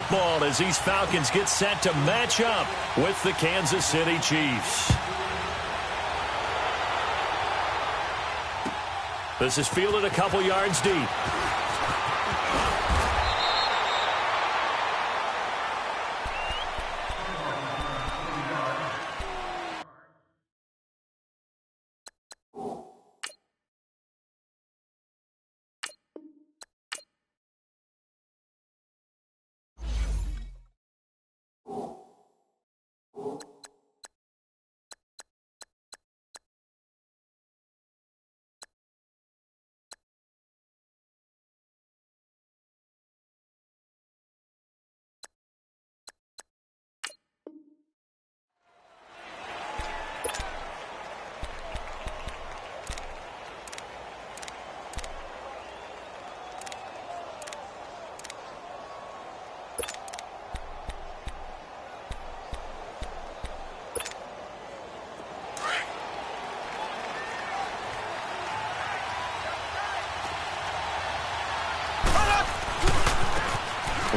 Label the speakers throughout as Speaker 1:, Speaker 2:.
Speaker 1: football as these Falcons get set to match up with the Kansas City Chiefs. This is fielded a couple yards deep.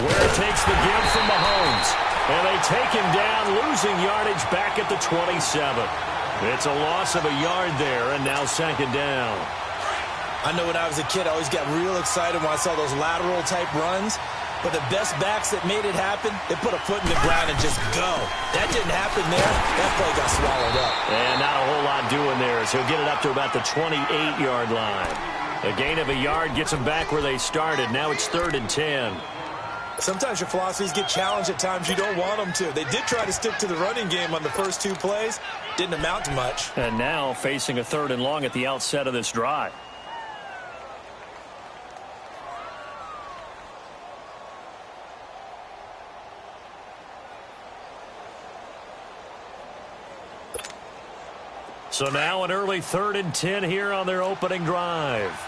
Speaker 1: Where takes the give from Mahomes. And they take him down, losing yardage back at the 27. It's a loss of a yard there, and now second down.
Speaker 2: I know when I was a kid, I always got real excited when I saw those lateral-type runs. But the best backs that made it happen, they put a foot in the ground and just go. That didn't happen there. That play got swallowed up.
Speaker 1: And not a whole lot doing there, so he'll get it up to about the 28-yard line. A gain of a yard gets them back where they started. Now it's 3rd and 10.
Speaker 2: Sometimes your philosophies get challenged at times you don't want them to. They did try to stick to the running game on the first 2 plays. Didn't amount to much.
Speaker 1: And now facing a 3rd and long at the outset of this drive. So now an early 3rd and 10 here on their opening drive.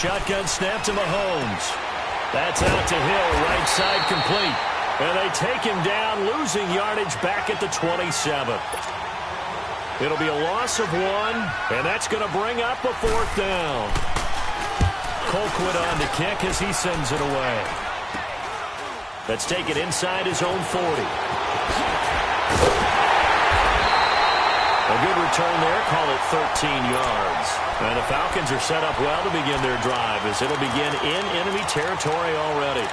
Speaker 1: Shotgun snap to Mahomes. That's out to Hill, right side complete. And they take him down, losing yardage back at the 27. It'll be a loss of 1, and that's going to bring up a 4th down. Colquitt on to kick as he sends it away. Let's take it inside his own 40. A good return there, call it 13 yards. And the Falcons are set up well to begin their drive as it'll begin in enemy territory already.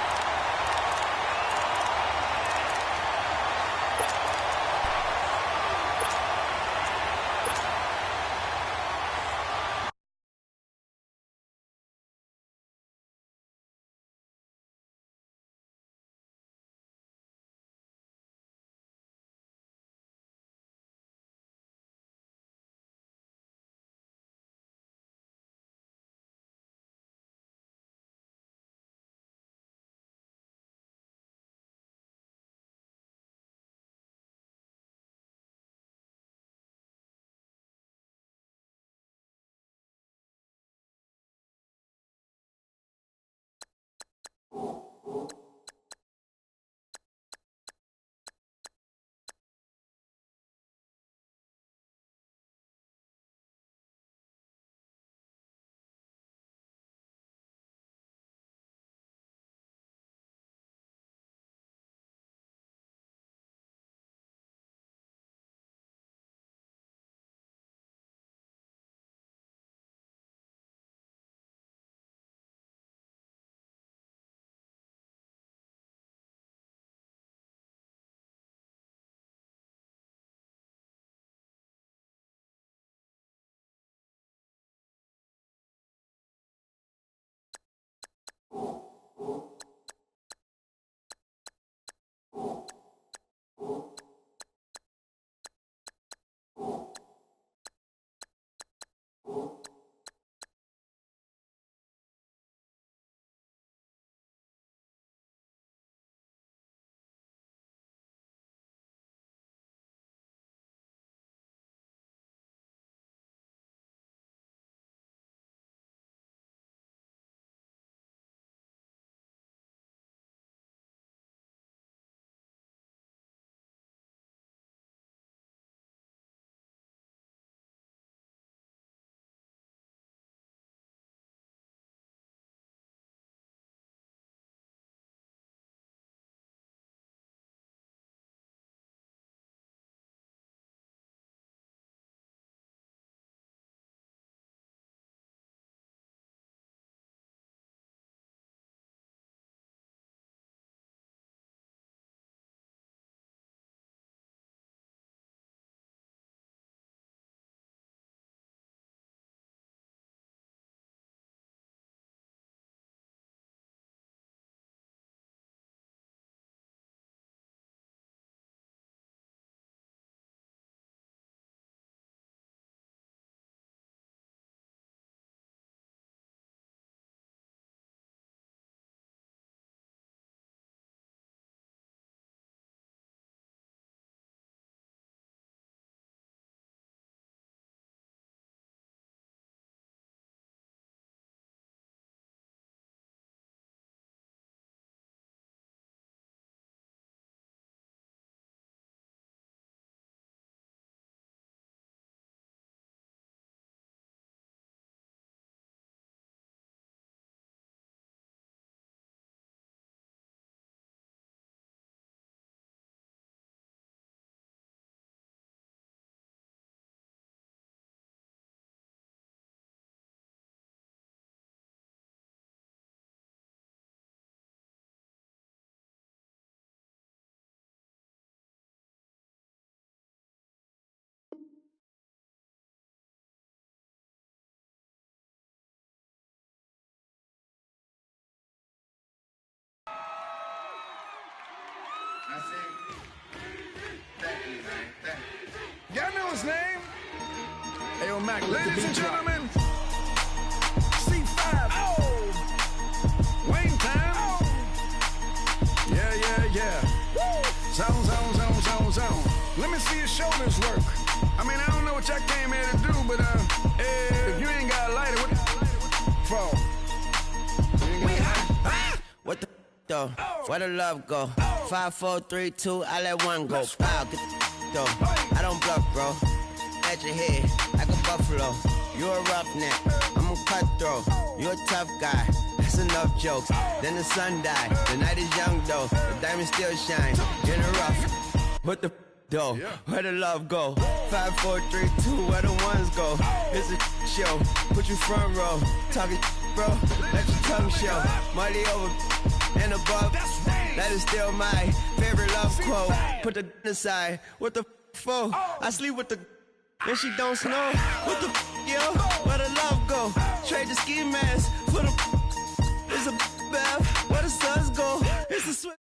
Speaker 3: Y'all know his name?
Speaker 2: Hey, yo, Mac,
Speaker 3: ladies and gentlemen, C5. Oh, Wayne time. Oh. Yeah. Woo. Zone. Let me see your shoulders work. I mean, I don't know what y'all came here to do, but if you ain't got a lighter, what for?
Speaker 4: We hot. What the though? Where the love go? 5, 4, 3, 2, I let one go. Wow, get the though. I don't bluff, bro. At your head like a buffalo. You a roughneck, I'm a cutthroat. You a tough guy. That's enough jokes. Then the sun died. The night is young though. The diamonds still shine. In the rough. What the though? Where the love go? 5, 4, 3, 2, where the ones go? It's a show. Put you front row. Talking bro. Let your tongue show. Money over and above. That is still my favorite love quote. Put the aside. What the for? I sleep with the and she don't snow. What the yo? Where the love go? Trade the ski mask for the it's a bath. Where the suns go? It's a sweat.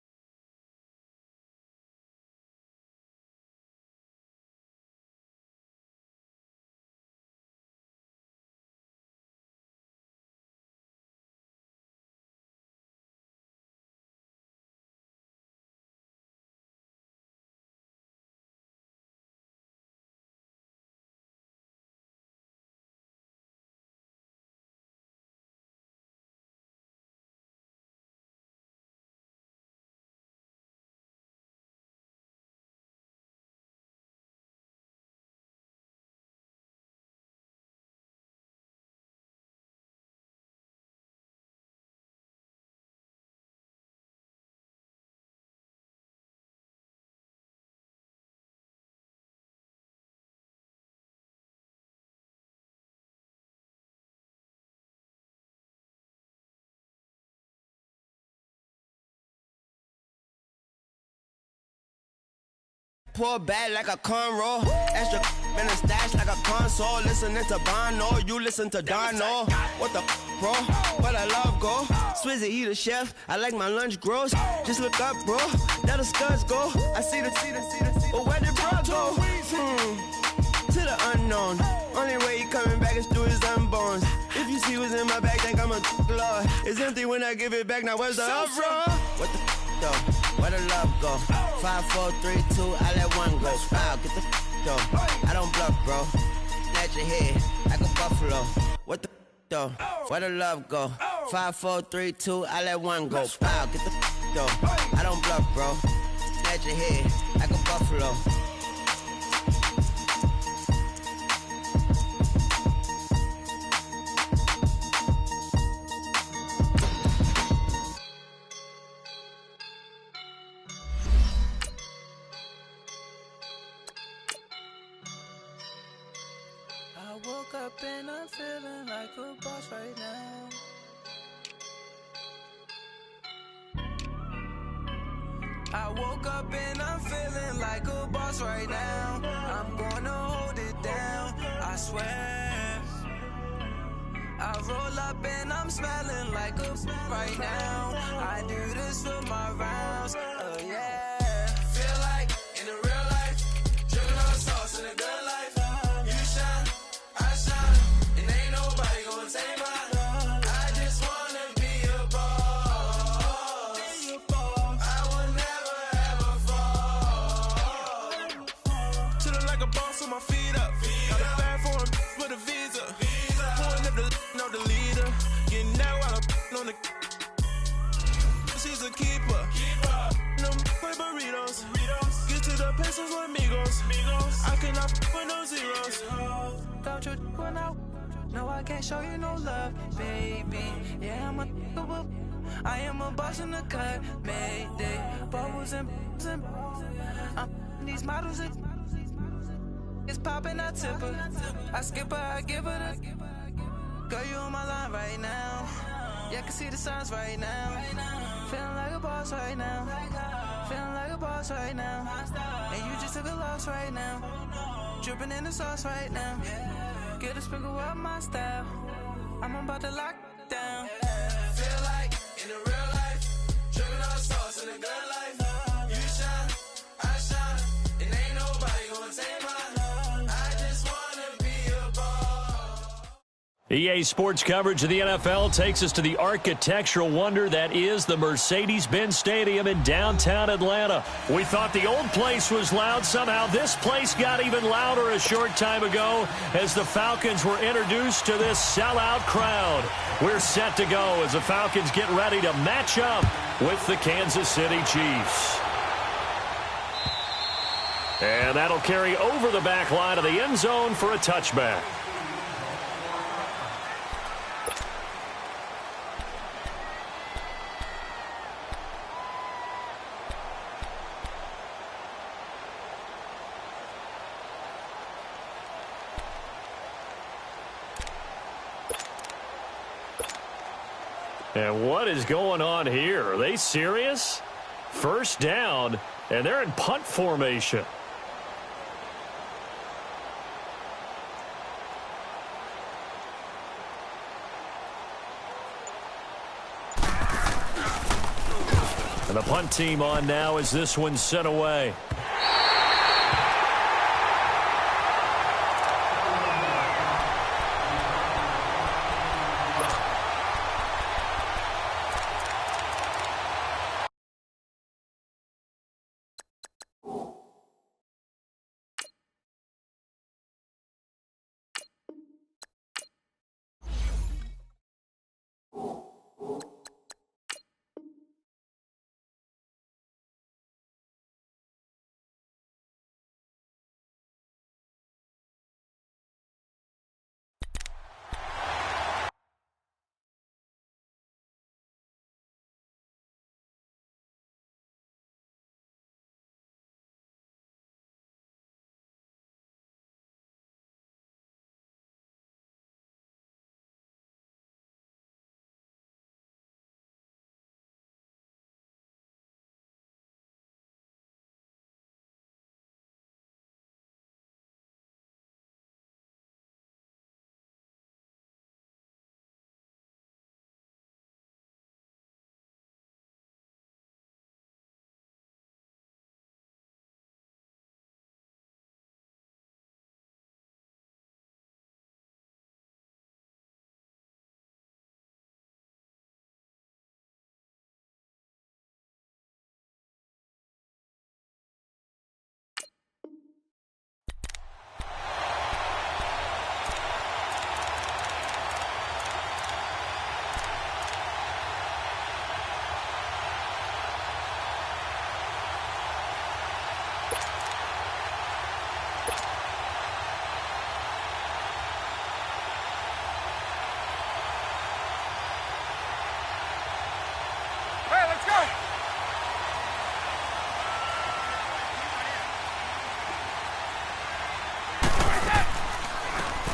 Speaker 4: Pour back like a cornrow. Extra in a stash like a console. Listening to Bono, you listen to Darno. What the bro? Where the love go? Swizzy, he the chef. I like my lunch gross. Just look up, bro. There the scuds go. I see the. But where did bro go? To the unknown. Only way he coming back is through his unborns. If you see what's in my bag, think I'm a lord. It's empty when I give it back. Now where's the uproar? What the though? Where the love go? 5, 4, 3, 2, I let one go. Wow, get the though. I don't bluff, bro. At your head like a buffalo. What the though? Where the love go? 5, 4, 3, 2, I let one go. Wow, get the though. I don't bluff, bro. At your head like a buffalo.
Speaker 5: Woke up and I'm feeling like a boss right now. I woke up and I'm feeling like a boss right now. I'm gonna hold it down, I swear. I roll up and I'm smelling like a right now. I do this for my rounds, oh yeah. Feel like in the real life, dripping on sauce in the good life. You shine, I shine, and ain't nobody gonna take mine. I just wanna be a boss. I will never ever fall. Chillin' like a boss with my feet up. Got a bag for him with a visa. Pulling up the no the leader. Getting that while I'm on the. She's a keeper. No play burritos. Get to the pesos with amigos. I cannot with no zeros. Don't you run out? No, I can't show you no love, baby. Yeah, I am a boss in the cut. Mayday. Bubbles and I'm these models. It's popping, I tip her. I skip her, I give her the. Girl, you on my line right now. Yeah, I can see the signs right now. Feeling like a boss right now. Feeling like a boss right now. And you just took a loss right now. Dripping in the sauce right now. Get a sprinkle up my style. I'm about to lock down. Feel like in the real life, dripping on sauce in the good life. You shine.
Speaker 1: EA Sports coverage of the NFL takes us to the architectural wonder that is the Mercedes-Benz Stadium in downtown Atlanta. We thought the old place was loud. Somehow this place got even louder a short time ago as the Falcons were introduced to this sellout crowd. We're set to go as the Falcons get ready to match up with the Kansas City Chiefs. And that'll carry over the back line of the end zone for a touchback. And what is going on here? Are they serious? First down, and they're in punt formation. And the punt team on now as this one's sent away.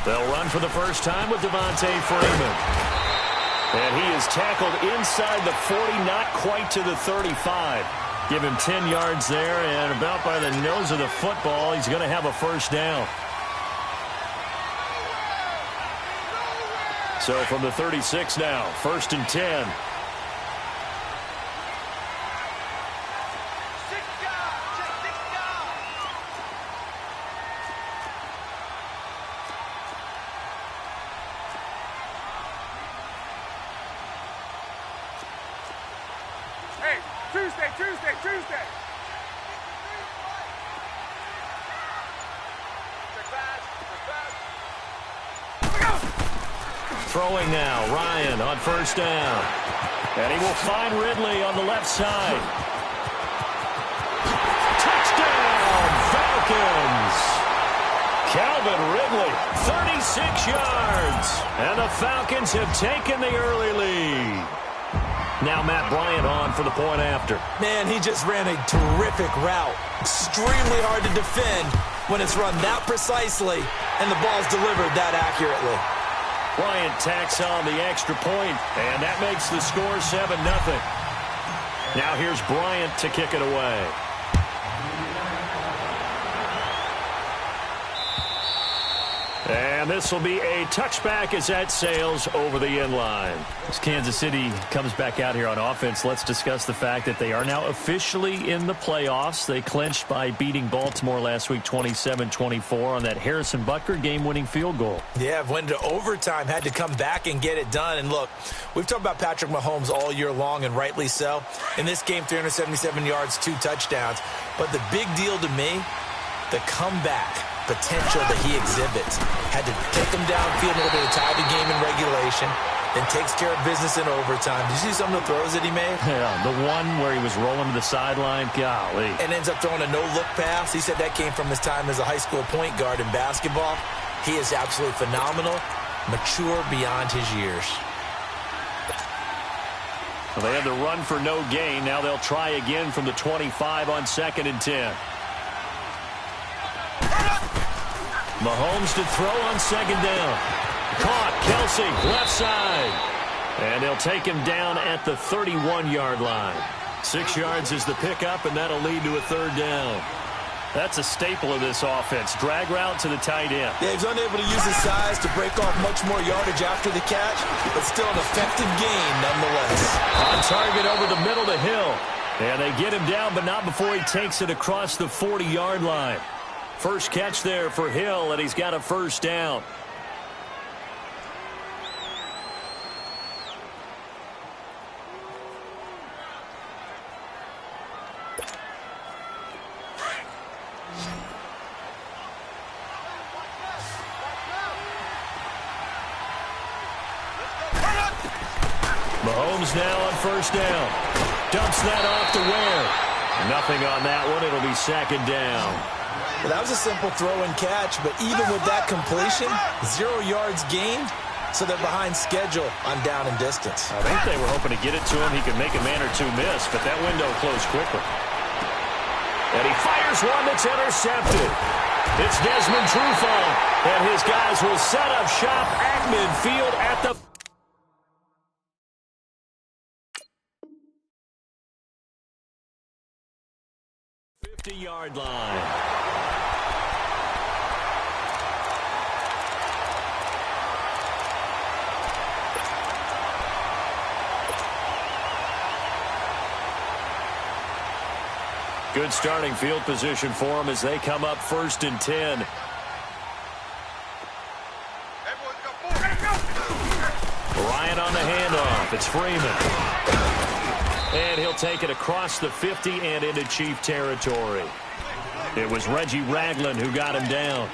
Speaker 1: They'll run for the first time with Devontae Freeman. And he is tackled inside the 40, not quite to the 35. Give him 10 yards there, and about by the nose of the football, he's going to have a first down. So from the 36 now, 1st and 10.
Speaker 3: Tuesday.
Speaker 1: Throwing now, Ryan on first down. And he will find Ridley on the left side. Touchdown, Falcons! Calvin Ridley, 36 yards. And the Falcons have taken the early lead. Now Matt Bryant on for the point after.
Speaker 2: Man, he just ran a terrific route. Extremely hard to defend when it's run that precisely and the ball's delivered that accurately.
Speaker 1: Bryant tacks on the extra point, and that makes the score 7-0. Now here's Bryant to kick it away. And this will be a touchback as that sails over the end line. As Kansas City comes back out here on offense, let's discuss the fact that they are now officially in the playoffs. They clinched by beating Baltimore last week 27-24 on that Harrison Butker game-winning field goal.
Speaker 2: Yeah, went to overtime, had to come back and get it done. And look, we've talked about Patrick Mahomes all year long, and rightly so. In this game, 377 yards, 2 touchdowns. But the big deal to me, the comeback potential that he exhibits. Had to take him downfield in order to tie the game in regulation, then takes care of business in overtime. Did you see some of the throws that he made?
Speaker 1: Yeah, the one where he was rolling to the sideline, golly.
Speaker 2: And ends up throwing a no-look pass. He said that came from his time as a high school point guard in basketball. He is absolutely phenomenal, mature beyond his years.
Speaker 1: Well, they had the run for no gain. Now they'll try again from the 25 on 2nd and 10. Mahomes to throw on 2nd down. Caught. Kelsey, left side. And they'll take him down at the 31-yard line. 6 yards is the pickup, and that'll lead to a 3rd down. That's a staple of this offense. Drag route to the tight end.
Speaker 2: Yeah, he's unable to use his size to break off much more yardage after the catch, but still an effective gain nonetheless.
Speaker 1: On target over the middle to Hill. And they get him down, but not before he takes it across the 40-yard line. First catch there for Hill, and he's got a 1st down. Mahomes now on 1st down. Dumps that off to Ware. Nothing on that one. It'll be 2nd down.
Speaker 2: Well, that was a simple throw and catch, but even with that completion, 0 yards gained, so they're behind schedule on down and distance.
Speaker 1: I think they were hoping to get it to him. He could make a man or two miss, but that window closed quickly. And he fires one that's intercepted. It's Desmond Trufant, and his guys will set up shop at midfield at the 50-yard line. Good starting field position for them as they come up 1st and 10. Ryan on the handoff. It's Freeman. And he'll take it across the 50 and into Chief territory. It was Reggie Ragland who got him down.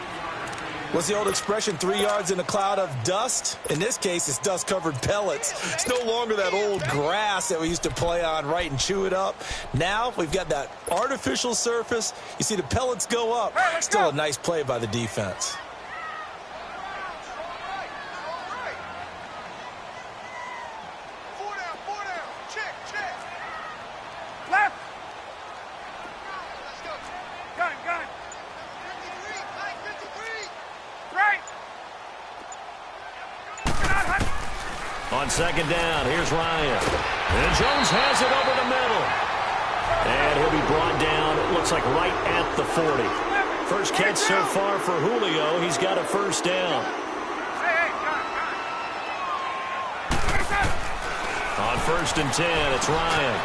Speaker 2: What's the old expression, 3 yards in a cloud of dust? In this case, it's dust-covered pellets. It's no longer that old grass that we used to play on, right, and chew it up. Now we've got that artificial surface. You see the pellets go up. Still a nice play by the defense.
Speaker 1: On 2nd down, here's Ryan. And Jones has it over the middle. And he'll be brought down, it looks like right at the 40. First catch so far for Julio. He's got a 1st down. On 1st and 10, it's Ryan.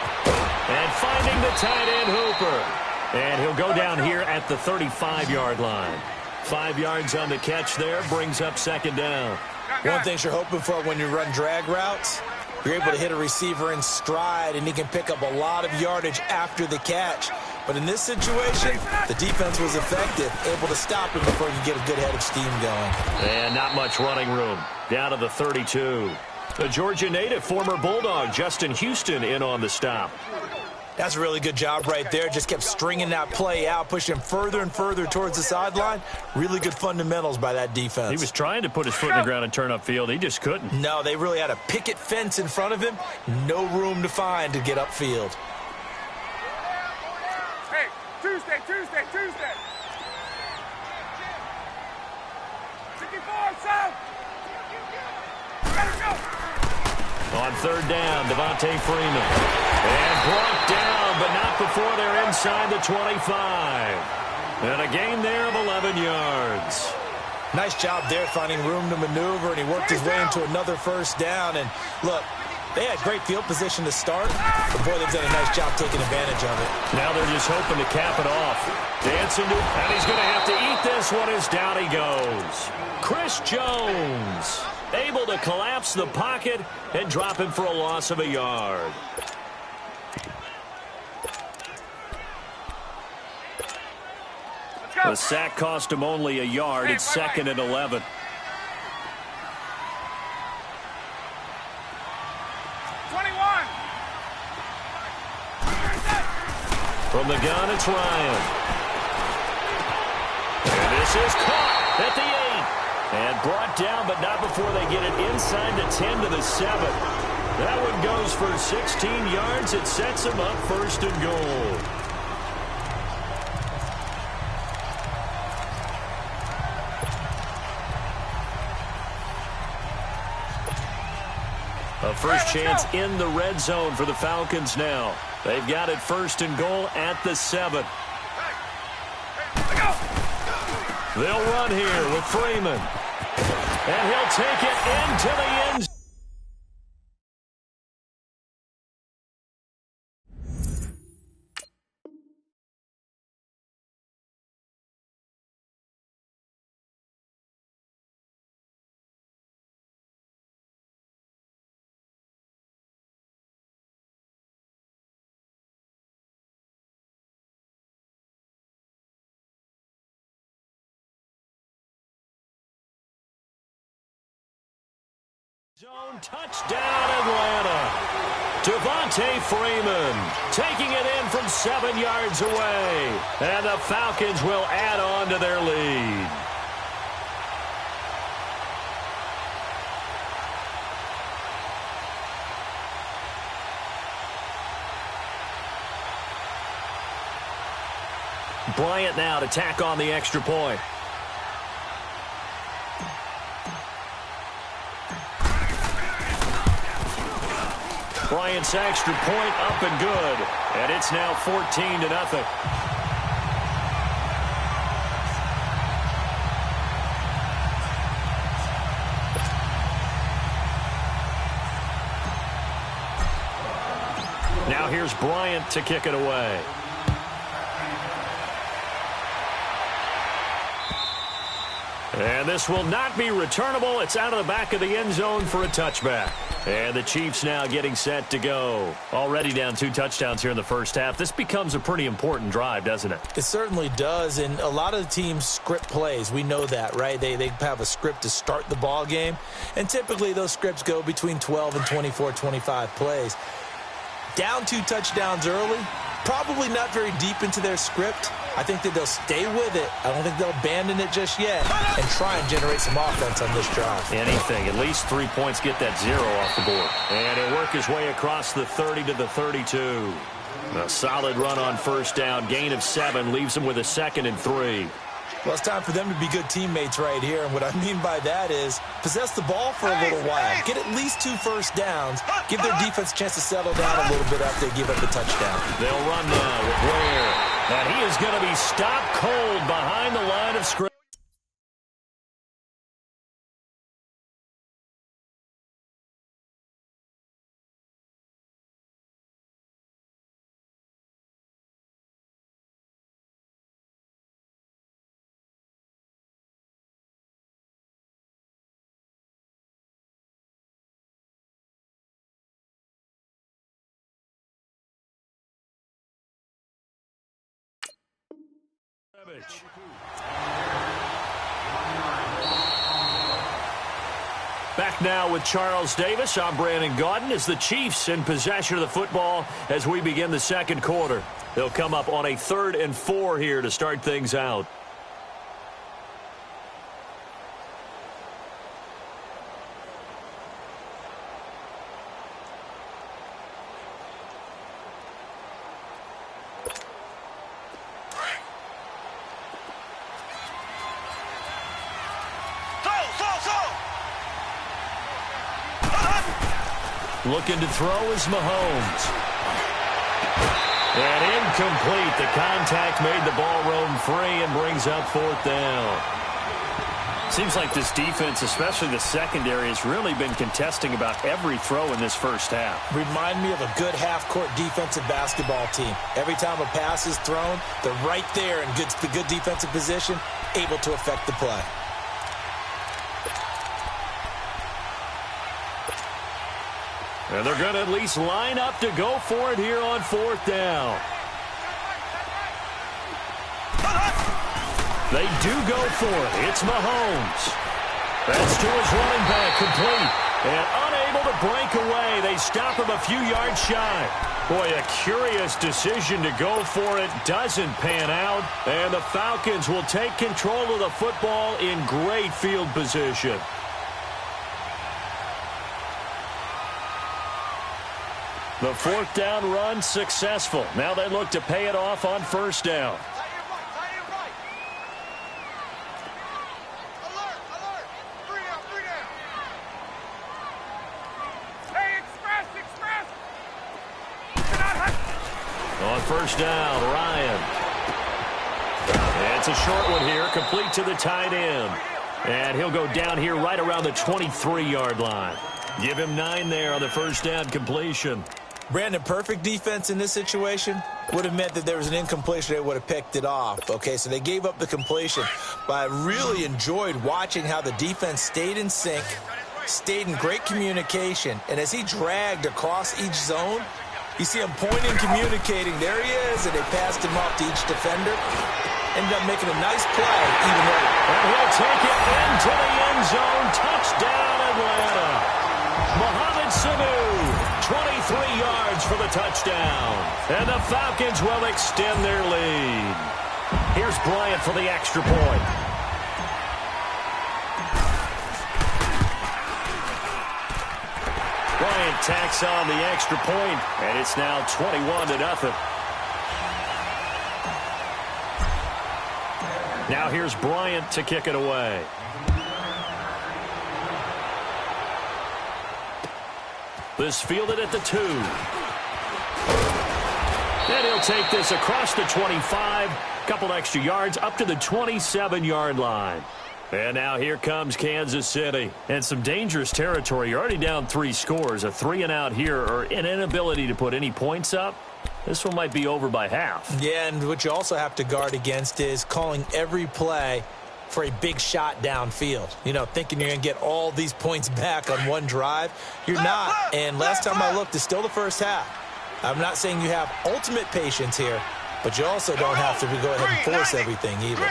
Speaker 1: And finding the tight end Hooper. And he'll go down here at the 35-yard line. 5 yards on the catch there, brings up 2nd down.
Speaker 2: One thing you're hoping for when you run drag routes, you're able to hit a receiver in stride, and he can pick up a lot of yardage after the catch. But in this situation, the defense was effective, able to stop him before you get a good head of steam going.
Speaker 1: And not much running room. Down to the 32. The Georgia native, former Bulldog, Justin Houston, in on the stop.
Speaker 2: That's a really good job right there. Just kept stringing that play out, pushing him further and further towards the sideline. Really good fundamentals by that defense.
Speaker 1: He was trying to put his foot in the ground and turn upfield. He just couldn't.
Speaker 2: No, they really had a picket fence in front of him. No room to find to get upfield.
Speaker 3: Hey, Tuesday. 54, South. Let go.
Speaker 1: On 3rd down, Devontae Freeman. And brought down, but not before they're inside the 25. And a gain there of 11 yards.
Speaker 2: Nice job there finding room to maneuver, and he worked his way into another first down. And look, they had great field position to start, but boy, they've done a nice job taking advantage of it.
Speaker 1: Now they're just hoping to cap it off. Dancing to, and he's going to have to eat this one as down he goes. Chris Jones able to collapse the pocket and drop him for a loss of a yard. The sack cost him only a yard. It's 2nd and 11. From the gun, it's Ryan. And this is caught at the 8. And brought down, but not before they get it inside the 10 to the 7. That one goes for 16 yards. It sets them up 1st and goal. A first chance in the red zone for the Falcons now. They've got it 1st and goal at the 7. They'll run here with Freeman. And he'll take it into the end zone. Zone touchdown, Atlanta. Devontae Freeman taking it in from 7 yards away. And the Falcons will add on to their lead. Bryant now to tack on the extra point. Bryant's extra point up and good. And it's now 14-0. Now here's Bryant to kick it away. And this will not be returnable. It's out of the back of the end zone for a touchback. And the Chiefs now getting set to go. Already down 2 touchdowns here in the first half. This becomes a pretty important drive, doesn't it?
Speaker 2: It certainly does, and a lot of the teams script plays. We know that, right? They have a script to start the ball game, and typically those scripts go between 12 and 24, 25 plays. Down 2 touchdowns early, probably not very deep into their script. I think that they'll stay with it. I don't think they'll abandon it just yet and try and generate some offense on this drive.
Speaker 1: Anything. At least 3 points, get that 0 off the board. And he'll work his way across the 30 to the 32. A solid run on first down. Gain of 7 leaves him with a 2nd and 3.
Speaker 2: Well, it's time for them to be good teammates right here. And what I mean by that is possess the ball for a little while. Get at least 2 first downs. Give their defense a chance to settle down a little bit after they give up the touchdown.
Speaker 1: They'll run now with Ware. And he is going to be stopped cold behind the line of scrimmage. Back now with Charles Davis. I'm Brandon Gaudin as the Chiefs in possession of the football as we begin the second quarter. They'll come up on a 3rd and 4 here to start things out. Looking to throw is Mahomes. And incomplete. The contact made the ball roam free and brings up 4th down. Seems like this defense, especially the secondary, has really been contesting about every throw in this first half.
Speaker 2: Remind me of a good half-court defensive basketball team. Every time a pass is thrown, they're right there in good defensive position, able to affect the play.
Speaker 1: And they're going to at least line up to go for it here on fourth down. They do go for it. It's Mahomes. That's to his running back, complete. And unable to break away. They stop him a few yards shy. Boy, a curious decision to go for it. Doesn't pan out. And the Falcons will take control of the football in great field position. The fourth down run successful. Now they look to pay it off on first down. On first down, Ryan. It's a short one here, complete to the tight end. And he'll go down here right around the 23-yard line. Give him 9 there on the first down completion.
Speaker 2: Brandon, perfect defense in this situation would have meant that there was an incompletion. They would have picked it off. Okay, so they gave up the completion. But I really enjoyed watching how the defense stayed in sync, stayed in great communication. And as he dragged across each zone, you see him pointing, communicating. There he is, and they passed him off to each defender. Ended up making a nice play, even though.
Speaker 1: And he'll take it into the end zone. Touchdown, Atlanta. Mohamed Sanu, 23 yards for the touchdown. And the Falcons will extend their lead. Here's Bryant for the extra point. Bryant tacks on the extra point, and it's now 21-0. Now here's Bryant to kick it away. This fielded at the 2. And he'll take this across the 25. Couple extra yards up to the 27-yard line. And now here comes Kansas City. And some dangerous territory. You're already down 3 scores. A 3-and-out here, or an inability to put any points up. This one might be over by half.
Speaker 2: Yeah, and what you also have to guard against is calling every play for a big shot downfield. You know, thinking you're going to get all these points back on one drive. You're not. And last time I looked, it's still the first half. I'm not saying you have ultimate patience here, but you also don't have to go ahead and force everything either.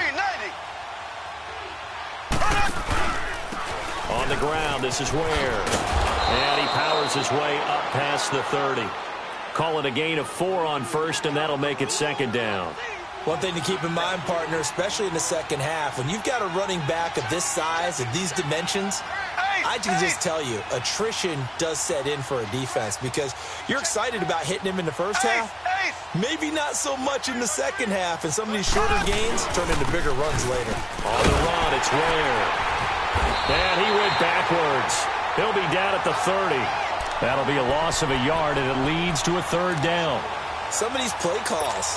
Speaker 1: On the ground, this is Ware. And he powers his way up past the 30. Call it a gain of 4 on first, and that'll make it second down.
Speaker 2: One thing to keep in mind, partner, especially in the second half, when you've got a running back of this size, of these dimensions, I can just tell you, attrition does set in for a defense because you're excited about hitting him in the first half. Maybe not so much in the second half, and some of these shorter gains turn into bigger runs later.
Speaker 1: On the run, it's Ware. And he went backwards. He'll be down at the 30. That'll be a loss of a yard, and it leads to a third down.
Speaker 2: Some of these play calls,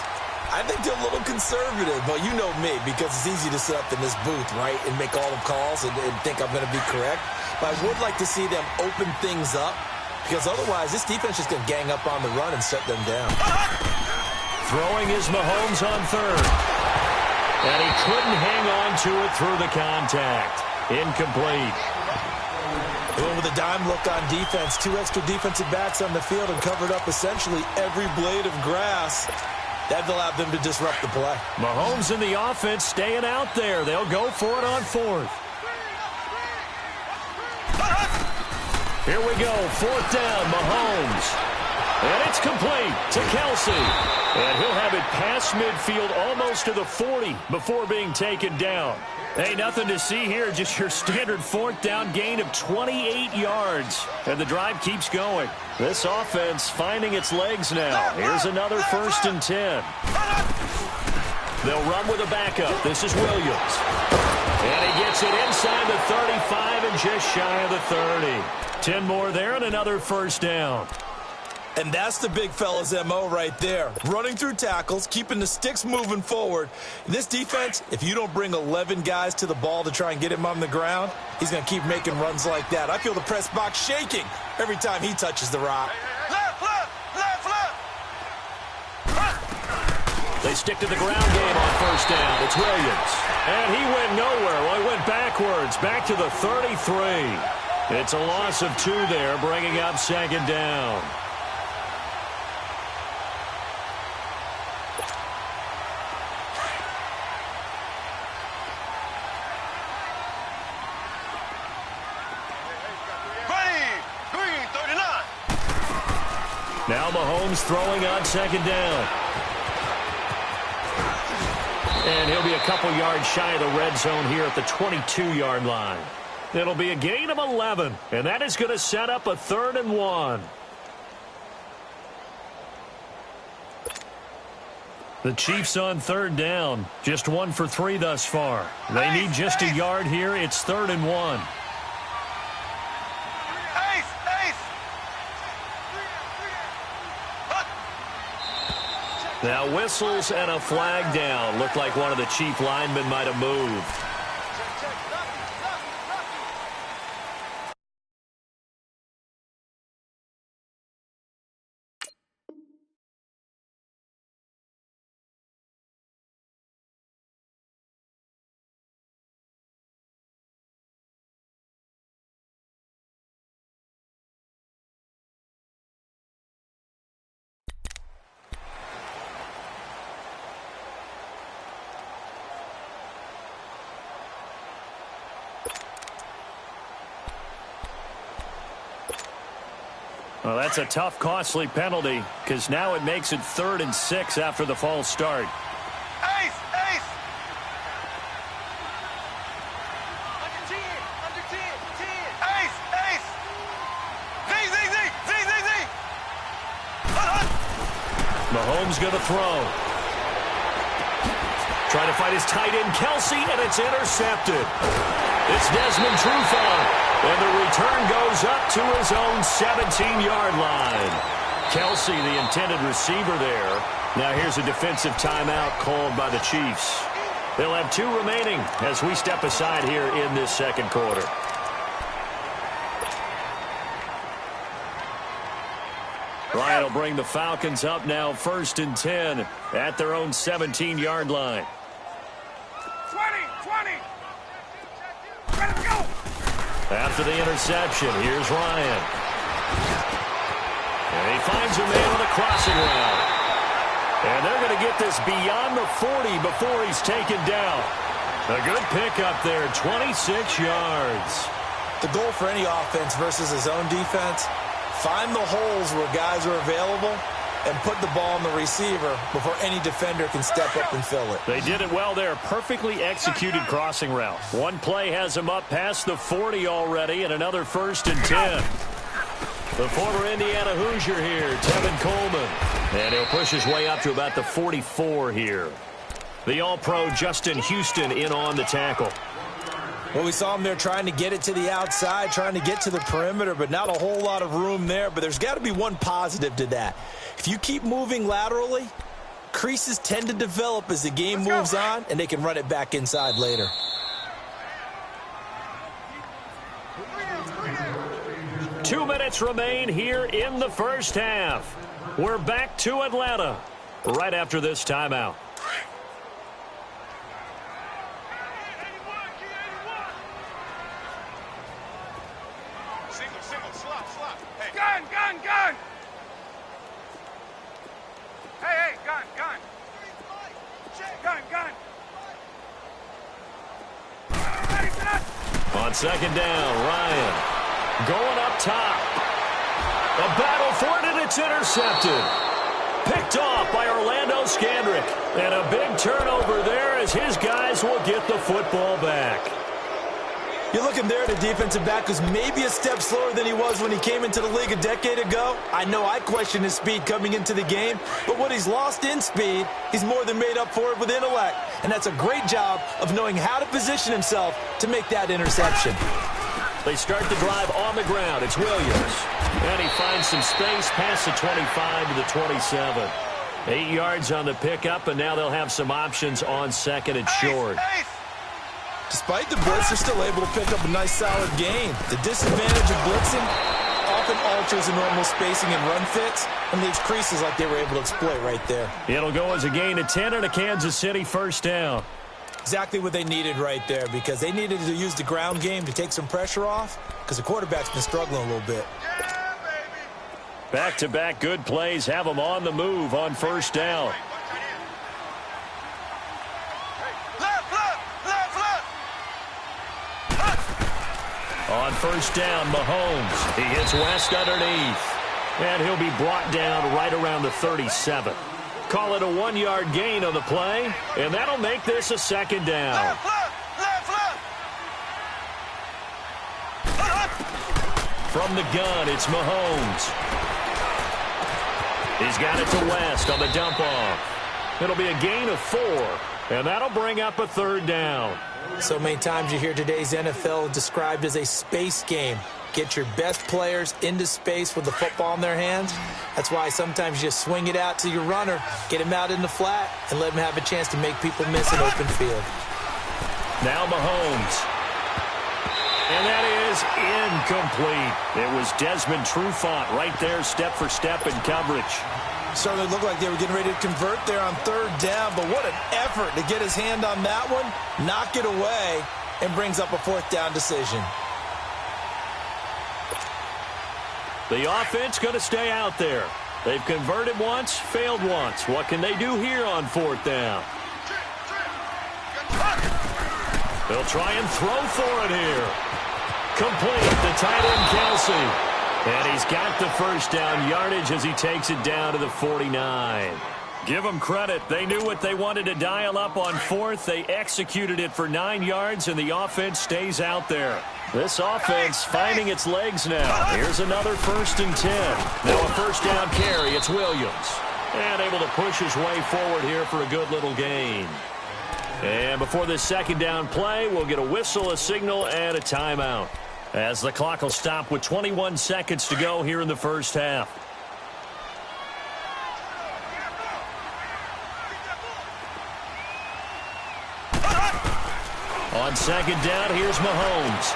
Speaker 2: I think they're a little conservative, but you know me, because it's easy to sit up in this booth, right, and make all the calls and think I'm going to be correct. But I would like to see them open things up, because otherwise this defense is going to gang up on the run and shut them down.
Speaker 1: Throwing is Mahomes on third. And he couldn't hang on to it through the contact. Incomplete.
Speaker 2: With a dime look on defense, 2 extra defensive backs on the field and covered up essentially every blade of grass. That allowed them to disrupt the play.
Speaker 1: Mahomes in the offense staying out there. They'll go for it on fourth. Here we go. Fourth down, Mahomes. And it's complete to Kelsey. And he'll have it past midfield almost to the 40 before being taken down. Hey, nothing to see here, just your standard fourth down gain of 28 yards. And the drive keeps going. This offense finding its legs now. Here's another 1st and 10. They'll run with a backup. This is Williams. And he gets it inside the 35 and just shy of the 30. 10 more there and another first down.
Speaker 2: And that's the big fella's MO right there. Running through tackles, keeping the sticks moving forward. This defense, if you don't bring 11 guys to the ball to try and get him on the ground, he's going to keep making runs like that. I feel the press box shaking every time he touches the rock.
Speaker 3: Left, left, left, left.
Speaker 1: They stick to the ground game on first down. It's Williams. And he went nowhere. Well, he went backwards, back to the 33. It's a loss of 2 there, bringing up second down. Now Mahomes throwing on second down. And he'll be a couple yards shy of the red zone here at the 22-yard line. It'll be a gain of 11, and that is going to set up a 3rd and 1. The Chiefs on 3rd down, just 1 for 3 thus far. They need just a yard here. It's 3rd and 1. Now whistles and a flag down. Looked like one of the Chief linemen might have moved. Well, that's a tough, costly penalty because now it makes it 3rd and 6 after the false start.
Speaker 3: Ace, ace. Under 10, under 10, 10. Ace, ace. Z, Z, Z, Z, Z, Z.
Speaker 1: Mahomes going to throw. Trying to fight his tight end, Kelsey, and it's intercepted. It's Desmond Trufant. And the return goes up to his own 17-yard line. Kelsey, the intended receiver there. Now here's a defensive timeout called by the Chiefs. They'll have 2 remaining as we step aside here in this second quarter. Ryan will bring the Falcons up now 1st and 10 at their own 17-yard line.
Speaker 3: 20. Let's go.
Speaker 1: After the interception, here's Ryan. And he finds a man on the crossing route. And they're going to get this beyond the 40 before he's taken down. A good pickup there, 26 yards.
Speaker 2: The goal for any offense versus his own defense, find the holes where guys are available and put the ball on the receiver before any defender can step up and fill it.
Speaker 1: They did it well there. Perfectly executed crossing route. One play has him up past the 40 already, and another 1st and 10. The former Indiana Hoosier here, Tevin Coleman. And he'll push his way up to about the 44 here. The All-Pro Justin Houston in on the tackle.
Speaker 2: Well, we saw him there trying to get it to the outside, trying to get to the perimeter, but not a whole lot of room there. But there's got to be one positive to that. If you keep moving laterally, creases tend to develop as the game moves on, and they can run it back inside later.
Speaker 1: Two minutes remain here in the first half. We're back to Atlanta right after this timeout.
Speaker 3: Single, slop. Hey. Gun. Hey, gun. Gun.
Speaker 1: On second down, Ryan going up top. A battle for it, and it's intercepted. Picked off by Orlando Scandrick. And a big turnover there as his guys will get the football back.
Speaker 2: You're looking there at a defensive back who's maybe a step slower than he was when he came into the league a decade ago. I know I questioned his speed coming into the game, but what he's lost in speed, he's more than made up for it with intellect. And that's a great job of knowing how to position himself to make that interception.
Speaker 1: They start the drive on the ground. It's Williams. And he finds some space past the 25 to the 27. 8 yards on the pickup, and now they'll have some options on second and short.
Speaker 2: Despite the blitz, they're still able to pick up a nice, solid gain. The disadvantage of blitzing often alters the normal spacing and run fits and leaves creases like they were able to exploit right there.
Speaker 1: It'll go as a gain of 10 and a Kansas City first down.
Speaker 2: Exactly what they needed right there, because they needed to use the ground game to take some pressure off, because the quarterback's been struggling a little bit.
Speaker 1: Back-to-back good plays have them on the move on first down. On first down, Mahomes. He hits West underneath. And he'll be brought down right around the 37. Call it a 1-yard gain on the play, and that'll make this a second down. From the gun, it's Mahomes. He's got it to West on the dump-off. It'll be a gain of 4, and that'll bring up a third down.
Speaker 2: So many times you hear today's NFL described as a space game. Get your best players into space with the football in their hands. That's why sometimes you just swing it out to your runner, get him out in the flat, and let him have a chance to make people miss an open field.
Speaker 1: Now Mahomes. And that is incomplete. It was Desmond Trufant right there, step for step in coverage.
Speaker 2: Certainly looked like they were getting ready to convert there on third down, but what an effort to get his hand on that one, knock it away, and brings up a fourth down decision.
Speaker 1: The offense going to stay out there. They've converted once, failed once. What can they do here on fourth down? They'll try and throw for it here. Complete, the tight end Kelsey. And he's got the first down yardage as he takes it down to the 49. Give them credit. They knew what they wanted to dial up on fourth. They executed it for 9 yards, and the offense stays out there. This offense finding its legs now. Here's another 1st and 10. Now a first down carry. It's Williams. And able to push his way forward here for a good little gain. And before this second down play, we'll get a whistle, a signal, and a timeout, as the clock will stop with 21 seconds to go here in the first half. On second down, here's Mahomes.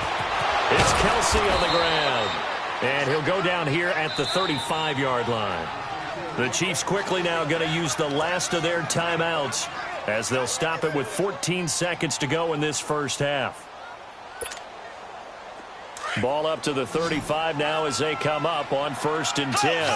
Speaker 1: It's Kelsey on the ground. And he'll go down here at the 35-yard line. The Chiefs quickly now going to use the last of their timeouts, as they'll stop it with 14 seconds to go in this first half. Ball up to the 35 now as they come up on 1st and 10.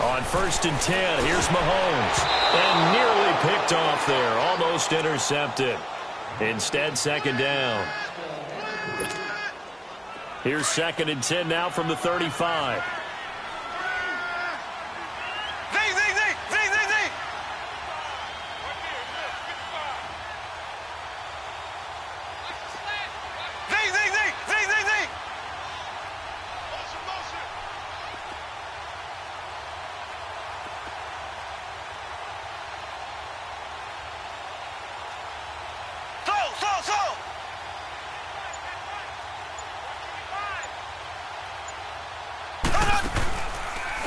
Speaker 1: On 1st and 10, here's Mahomes. And nearly picked off there, almost intercepted. Instead, second down. Here's 2nd and 10 now from the 35.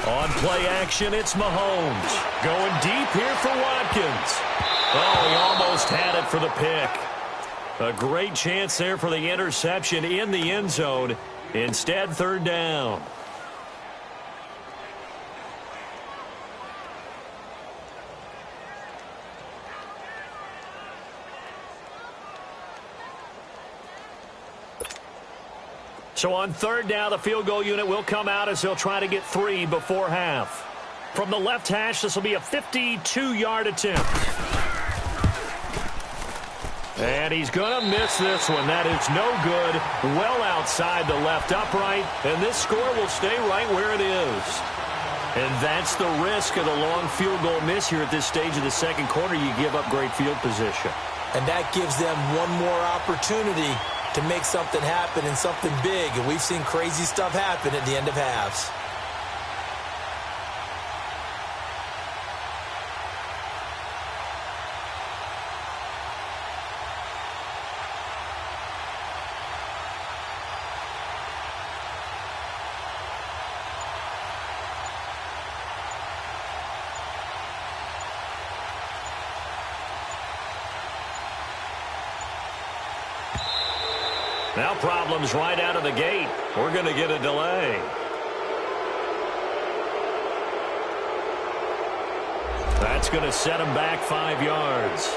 Speaker 1: On play action, it's Mahomes. Going deep here for Watkins. Oh, he almost had it for the pick. A great chance there for the interception in the end zone. Instead, third down. So on third down, the field goal unit will come out as they'll try to get 3 before half. From the left hash, this will be a 52-yard attempt. And he's going to miss this one. That is no good. Well outside the left upright. And this score will stay right where it is. And that's the risk of the long field goal miss here at this stage of the second quarter. You give up great field position.
Speaker 2: And that gives them one more opportunity to make something happen and something big. And we've seen crazy stuff happen at the end of halves.
Speaker 1: Now problems right out of the gate. We're going to get a delay. That's going to set him back 5 yards.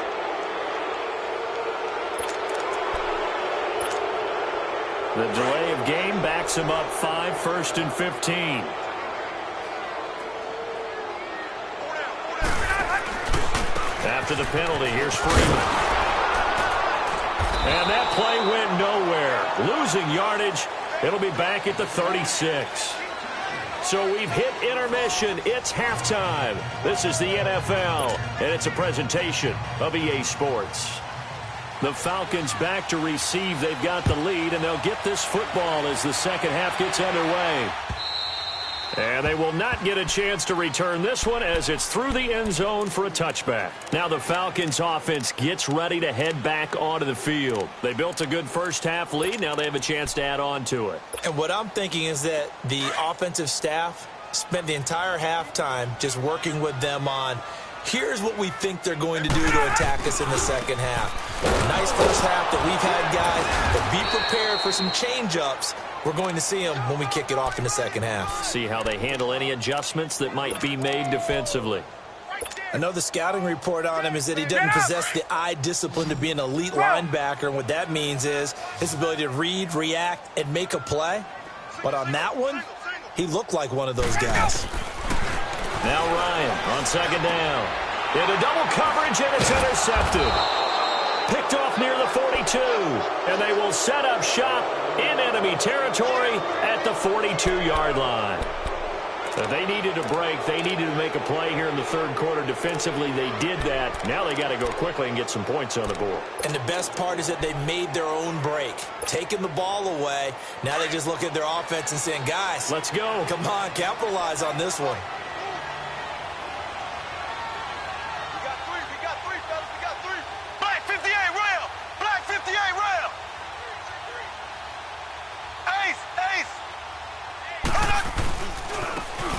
Speaker 1: The delay of game backs him up 5, 1st and 15. After the penalty, here's Freeman. And that play went nowhere. Losing yardage. It'll be back at the 36. So we've hit intermission. It's halftime. This is the NFL, and it's a presentation of EA Sports. The Falcons back to receive. They've got the lead, and they'll get this football as the second half gets underway. And they will not get a chance to return this one as it's through the end zone for a touchback. Now the Falcons offense gets ready to head back onto the field. They built a good first half lead. Now they have a chance to add on to it.
Speaker 2: And what I'm thinking is that the offensive staff spent the entire halftime just working with them on, here's what we think they're going to do to attack us in the second half. Nice first half that we've had, guys, but be prepared for some change-ups. We're going to see them when we kick it off in the second half.
Speaker 1: See how they handle any adjustments that might be made defensively.
Speaker 2: I know the scouting report on him is that he doesn't possess the eye discipline to be an elite linebacker, and what that means is his ability to read, react, and make a play. But on that one, he looked like one of those guys.
Speaker 1: Now Ryan on second down. Into double coverage, and it's intercepted. Picked off near the 42, and they will set up shop in enemy territory at the 42-yard line. They needed a break. They needed to make a play here in the third quarter. Defensively, they did that. Now they got to go quickly and get some points on the board.
Speaker 2: And the best part is that they made their own break, taking the ball away. Now they just look at their offense and saying, guys,
Speaker 1: let's go.
Speaker 2: Come on, capitalize on this one.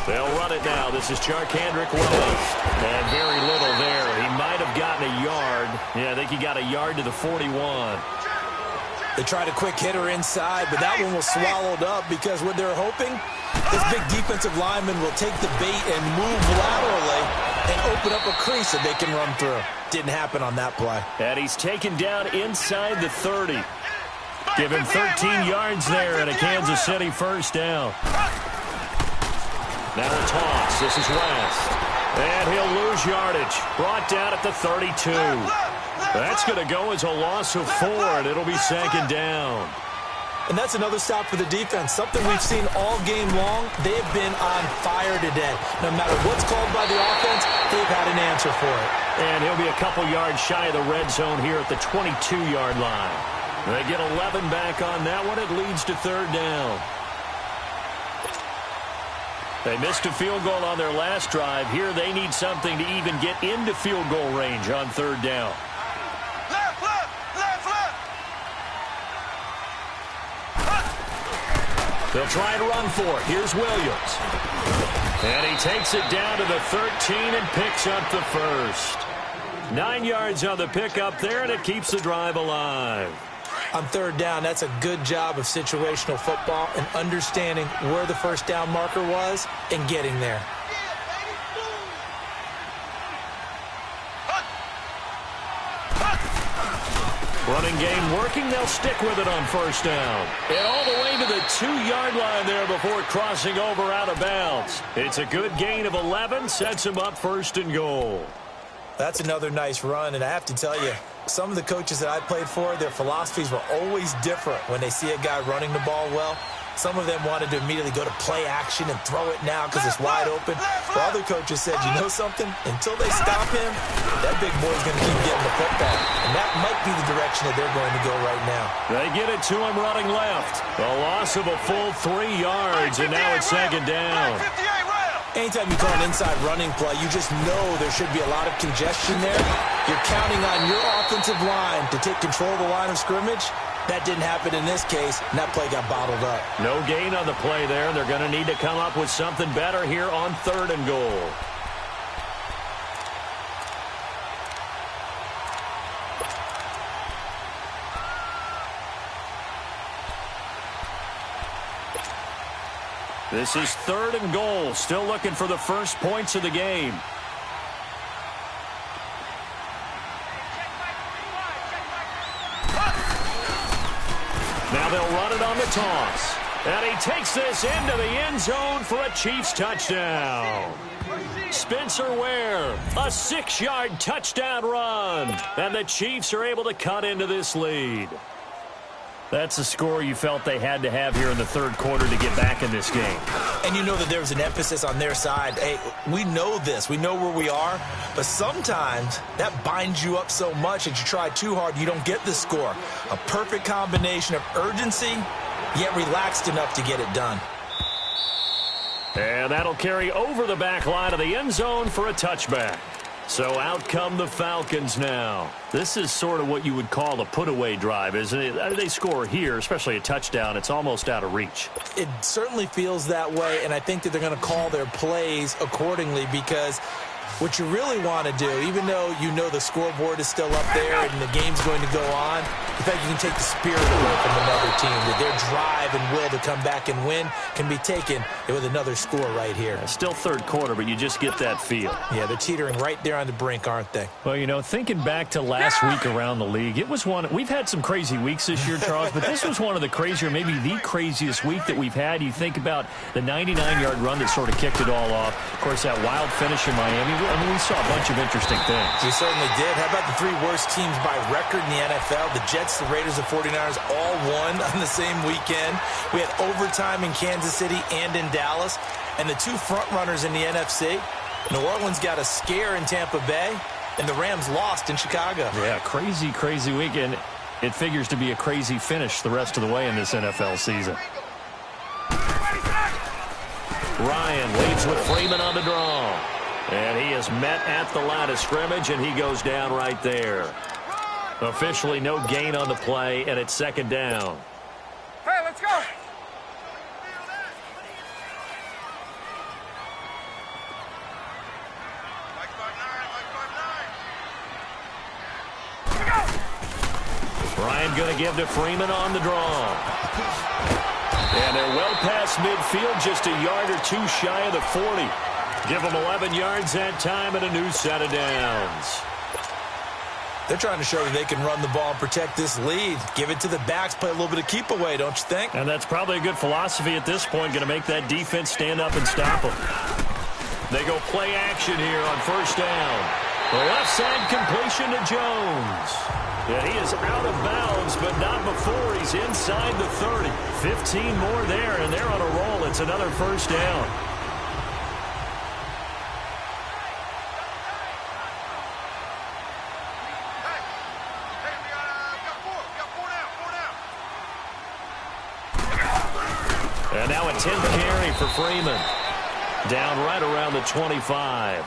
Speaker 1: They'll run it now. This is Charkandrick Willis. And very little there. He might have gotten a yard. Yeah, I think he got a yard to the 41.
Speaker 2: They tried a quick hitter inside, but that one was swallowed up because what they're hoping, this big defensive lineman will take the bait and move laterally and open up a crease that they can run through. Didn't happen on that play.
Speaker 1: And he's taken down inside the 30. Give him 13 yards there and a Kansas City first down. Now a toss. This is West. And he'll lose yardage. Brought down at the 32. That's going to go as a loss of 4, and it'll be second down.
Speaker 2: And that's another stop for the defense. Something we've seen all game long. They've been on fire today. No matter what's called by the offense, they've had an answer for it.
Speaker 1: And he'll be a couple yards shy of the red zone here at the 22-yard line. They get 11 back on that one. It leads to third down. They missed a field goal on their last drive. Here they need something to even get into field goal range on third down.
Speaker 5: Left, left, left, left.
Speaker 1: They'll try and run for it. Here's Williams. And he takes it down to the 13 and picks up the first. 9 yards on the pickup there, and it keeps the drive alive.
Speaker 2: On third down, that's a good job of situational football and understanding where the first down marker was and getting there.
Speaker 1: Running game working. They'll stick with it on first down. And all the way to the 2-yard line there before crossing over out of bounds. It's a good gain of 11. Sets him up first and goal.
Speaker 2: That's another nice run, and I have to tell you, some of the coaches that I played for, their philosophies were always different when they see a guy running the ball well. Some of them wanted to immediately go to play action and throw it now because it's wide open. While other coaches said, you know something? Until they stop him, that big boy's going to keep getting the football. And that might be the direction that they're going to go right now.
Speaker 1: They get it to him running left. A loss of a full 3 yards, and now it's second down.
Speaker 2: Anytime you call an inside running play, you just know there should be a lot of congestion there. You're counting on your offensive line to take control of the line of scrimmage. That didn't happen in this case, and that play got bottled up.
Speaker 1: No gain on the play there. They're going to need to come up with something better here on third and goal. This is 3rd and goal. Still looking for the first points of the game. Now they'll run it on the toss. And he takes this into the end zone for a Chiefs touchdown. Spencer Ware, a 6-yard touchdown run. And the Chiefs are able to cut into this lead. That's a score you felt they had to have here in the 3rd quarter to get back in this game.
Speaker 2: And you know that there was an emphasis on their side. Hey, we know this. We know where we are. But sometimes that binds you up so much that you try too hard, you don't get the score. A perfect combination of urgency, yet relaxed enough to get it done.
Speaker 1: And that'll carry over the back line of the end zone for a touchback. So out come the Falcons now. This is sort of what you would call a put-away drive, isn't it? They score here, especially a touchdown. It's almost out of reach.
Speaker 2: It certainly feels that way, and I think that they're going to call their plays accordingly because what you really want to do, even though you know the scoreboard is still up there and the game's going to go on, the fact you can take the spirit away from another team, that their drive and will to come back and win can be taken with another score right here.
Speaker 1: Still 3rd quarter, but you just get that feel.
Speaker 2: Yeah, they're teetering right there on the brink, aren't they?
Speaker 1: Well, you know, thinking back to last week around the league, it was one. We've had some crazy weeks this year, Charles, but this was one of the crazier, maybe the craziest week that we've had. You think about the 99-yard run that sort of kicked it all off. Of course, that wild finish in Miami. I mean, we saw a bunch of interesting things.
Speaker 2: We certainly did. How about the 3 worst teams by record in the NFL? The Jets, the Raiders, the 49ers all won on the same weekend. We had overtime in Kansas City and in Dallas. And the 2 front runners in the NFC. New Orleans got a scare in Tampa Bay. And the Rams lost in Chicago.
Speaker 1: Yeah, crazy, crazy weekend. It figures to be a crazy finish the rest of the way in this NFL season. Ryan leads with Freeman on the draw. And he is met at the line of scrimmage, and he goes down right there. Officially no gain on the play, and it's 2nd down.
Speaker 3: Hey, let's go.
Speaker 1: Ryan going to give to Freeman on the draw. And they're well past midfield, just a yard or 2 shy of the 40. Give them 11 yards that time and a new set of downs.
Speaker 2: They're trying to show that they can run the ball and protect this lead. Give it to the backs, play a little bit of keep away, don't you think?
Speaker 1: And that's probably a good philosophy at this point, going to make that defense stand up and stop them. They go play action here on 1st down. The left side completion to Jones. And he is out of bounds, but not before he's inside the 30. 15 more there, and they're on a roll. It's another 1st down. And now a 10th carry for Freeman. Down right around the 25.